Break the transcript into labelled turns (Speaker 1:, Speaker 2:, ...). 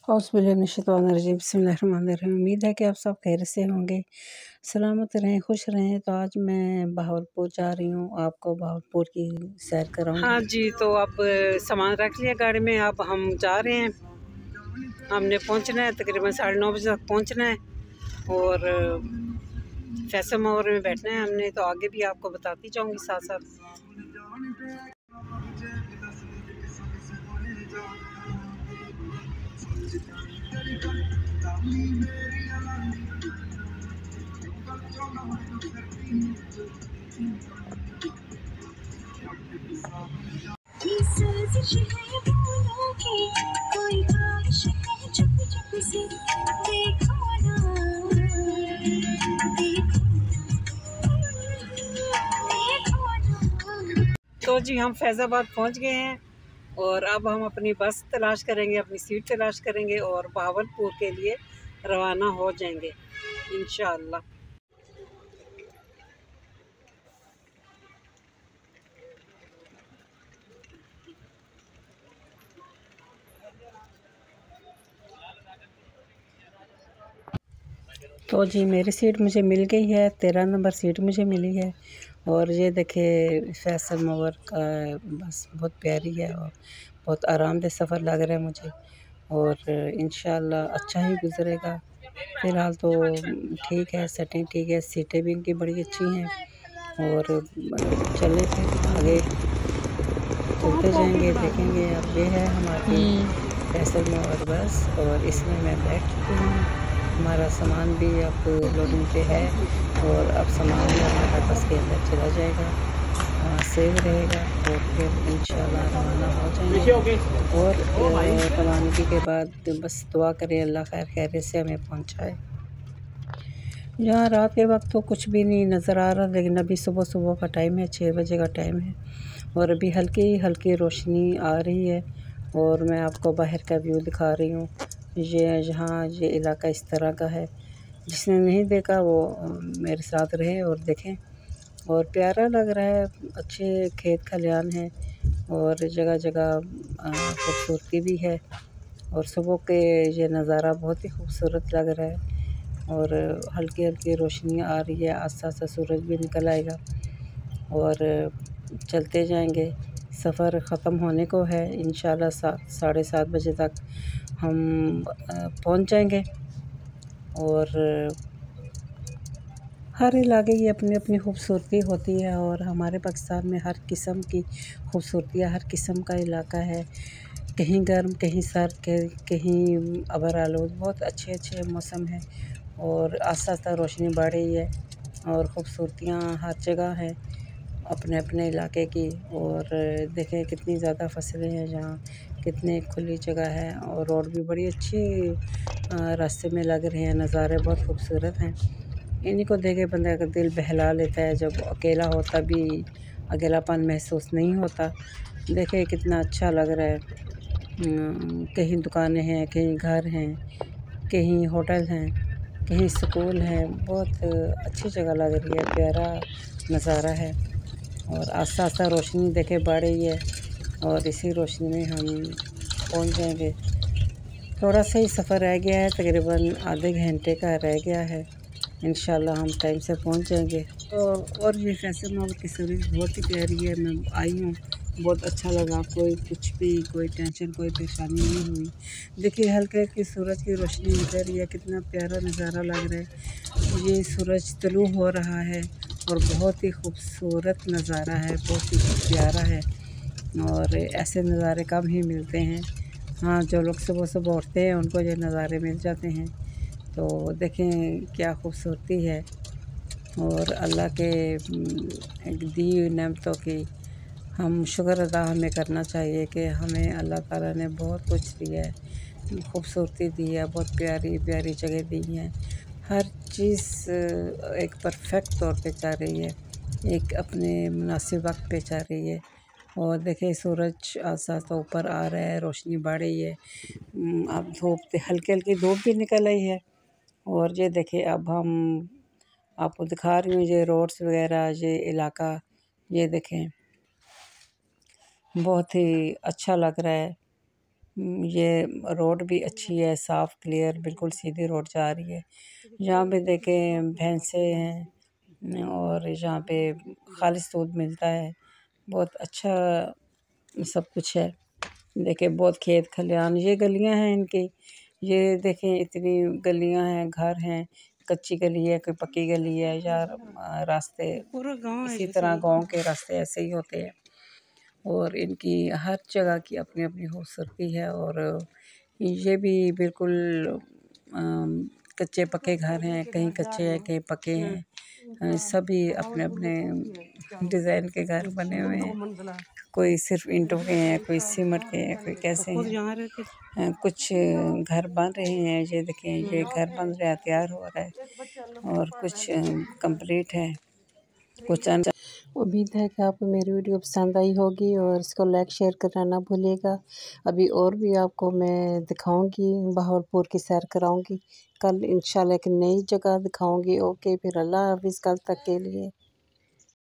Speaker 1: औज़ुबिल्लाहिमिनश्शैतानिर्रजीम बिस्मिल्लाहिर्रहमानिर्रहीम। उम्मीद है कि आप सब खैर से होंगे, सलामत रहें, खुश रहें। तो आज मैं बहावलपुर जा रही हूँ, आपको बहावलपुर की सैर कराऊंगी।
Speaker 2: हाँ जी, तो अब सामान रख लिया गाड़ी में, अब हम जा रहे हैं। हमने पहुंचना है, तकरीबन 9:30 बजे तक पहुंचना है और फैसल मोवर में बैठना है हमने। तो आगे भी आपको बताती जाऊंगी साथ साथ। तो जी हम फैज़ाबाद पहुंच गए हैं और अब हम अपनी बस तलाश करेंगे, अपनी सीट तलाश करेंगे और बहावलपुर के लिए रवाना हो जाएंगे इंशाअल्लाह।
Speaker 1: तो जी मेरी सीट मुझे मिल गई है, 13 नंबर सीट मुझे मिली है। और ये देखिए फैसल मोवर का बस बहुत प्यारी है और बहुत आरामदेह सफ़र लग रहा है मुझे और इंशाअल्लाह अच्छा ही गुज़रेगा। फ़िलहाल तो ठीक है, सेटिंग ठीक है, सीटें भी इनकी बड़ी अच्छी हैं और चले फिर आगे चलते जाएंगे, देखेंगे। अब ये है हमारी फैसल मोवर बस और इसमें मैं बैठ चुकी हूँ। हमारा सामान भी अब लोडिंग पे है और अब सामान भी हमारा बस के अंदर चला जाएगा, सेव रहेगा और फिर इंशाल्लाह रवाना हो जाएंगे। और रवानगी के बाद बस दुआ करें अल्लाह खैर खैरियत से हमें पहुंचाए। यहाँ रात के वक्त तो कुछ भी नहीं नज़र आ रहा, लेकिन अभी सुबह सुबह का टाइम है, 6 बजे का टाइम है और अभी हल्की हल्की रोशनी आ रही है और मैं आपको बाहर का व्यू दिखा रही हूँ। ये इलाका इस तरह का है। जिसने नहीं देखा वो मेरे साथ रहे और देखें। और प्यारा लग रहा है, अच्छे खेत खलियान हैं और जगह जगह खूबसूरती भी है और सुबह के ये नज़ारा बहुत ही खूबसूरत लग रहा है और हल्की हल्की रोशनी आ रही है। आस्ता आस्ता सूरज भी निकल आएगा और चलते जाएंगे। सफ़र ख़त्म होने को है, इंशाल्लाह 7:30 बजे तक हम पहुंच जाएंगे। और हर इलाके की अपनी अपनी खूबसूरती होती है और हमारे पाकिस्तान में हर किस्म की खूबसूरती है, हर किस्म का इलाका है। कहीं गर्म, कहीं सर्द, कहीं अबर आलूद, बहुत अच्छे अच्छे मौसम हैं और आस्ता आस्ता रोशनी बढ़ रही है और ख़ूबसूरतियाँ हर जगह हैं अपने अपने इलाके की। और देखें कितनी ज़्यादा फसलें हैं यहाँ, कितनी खुली जगह है और रोड भी बड़ी अच्छी रास्ते में लग रहे हैं। नज़ारे बहुत खूबसूरत हैं, इन्हीं को देख के बंदा का दिल बहला लेता है। जब अकेला हो तभी अकेलापन महसूस नहीं होता। देखें कितना अच्छा लग रहा है। कहीं दुकानें हैं, कहीं घर हैं, कहीं होटल हैं, कहीं स्कूल हैं। बहुत अच्छी जगह लग रही है, प्यारा नज़ारा है और आस्ता आस्ता रोशनी देखे बढ़ रही है और इसी रोशनी में हम पहुंच जाएंगे। थोड़ा सा ही सफ़र रह गया है, तकरीबन आधे घंटे का रह गया है। इंशाल्लाह हम टाइम से पहुंच जाएंगे। और ये फैसल मोवर की सर्विस बहुत ही प्यारी है। मैं आई हूँ, बहुत अच्छा लगा। कुछ भी कोई टेंशन, कोई परेशानी नहीं हुई। देखिए हल्के हल्के सूरज की रोशनी निकल रही है, कितना प्यारा नज़ारा लग रहा है। ये सूरज तुलू हो रहा है और बहुत ही खूबसूरत नज़ारा है, बहुत ही प्यारा है और ऐसे नज़ारे कम ही मिलते हैं। हाँ, जो लोग सुबह सुबह उठते हैं उनको ये नज़ारे मिल जाते हैं। तो देखें क्या खूबसूरती है और अल्लाह के दी हुई नेमतों की हम शुक्र अदा हमें करना चाहिए कि हमें अल्लाह ताला ने बहुत कुछ दिया है, खूबसूरती दी है, बहुत प्यारी प्यारी जगह दी हैं। हर चीज़ एक परफेक्ट तौर पे चल रही है, एक अपने मुनासिब वक्त पे चल रही है। और देखिए सूरज आस्ता आस्ता ऊपर आ रहा है, रोशनी बढ़ रही है। अब धूप हल्की हल्की धूप भी निकल आई है और ये देखिए अब हम आपको दिखा रही हूँ ये रोड्स वगैरह, ये इलाका, ये देखें बहुत ही अच्छा लग रहा है ये रोड भी अच्छी है, साफ़ क्लियर बिल्कुल सीधी रोड जा रही है। यहाँ पे देखें भैंसे हैं और यहाँ पे खालिश दूध मिलता है। बहुत अच्छा सब कुछ है। देखें बहुत खेत खलियान, ये गलियां हैं इनकी। ये देखें इतनी गलियां हैं, घर हैं, कच्ची गली है, कोई पक्की गली है या रास्ते
Speaker 2: पूरा गांव है
Speaker 1: इसी तरह गांव के रास्ते ऐसे ही होते हैं। और इनकी हर जगह की अपनी अपनी खूबसूरती है। और ये भी बिल्कुल कच्चे पक्के घर हैं, कहीं कच्चे हैं कहीं पक्के हैं। सभी अपने अपने डिज़ाइन के घर बने हुए हैं। कोई सिर्फ ईंटों के हैं, कोई सीमेंट के हैं, कोई कैसे हैं। कुछ घर बन रहे हैं, ये देखें ये घर बन रहा है, तैयार हो रहा है। और कुछ कंप्लीट है, कुछ उम्मीद है कि आपको मेरी वीडियो पसंद आई होगी और इसको लाइक शेयर करना ना भूलिएगा। अभी और भी आपको मैं दिखाऊंगी, बहावलपुर की सैर कराऊंगी। कल इंशाल्लाह एक नई जगह दिखाऊंगी। ओके, फिर अल्लाह हाफिज़, कल तक के लिए।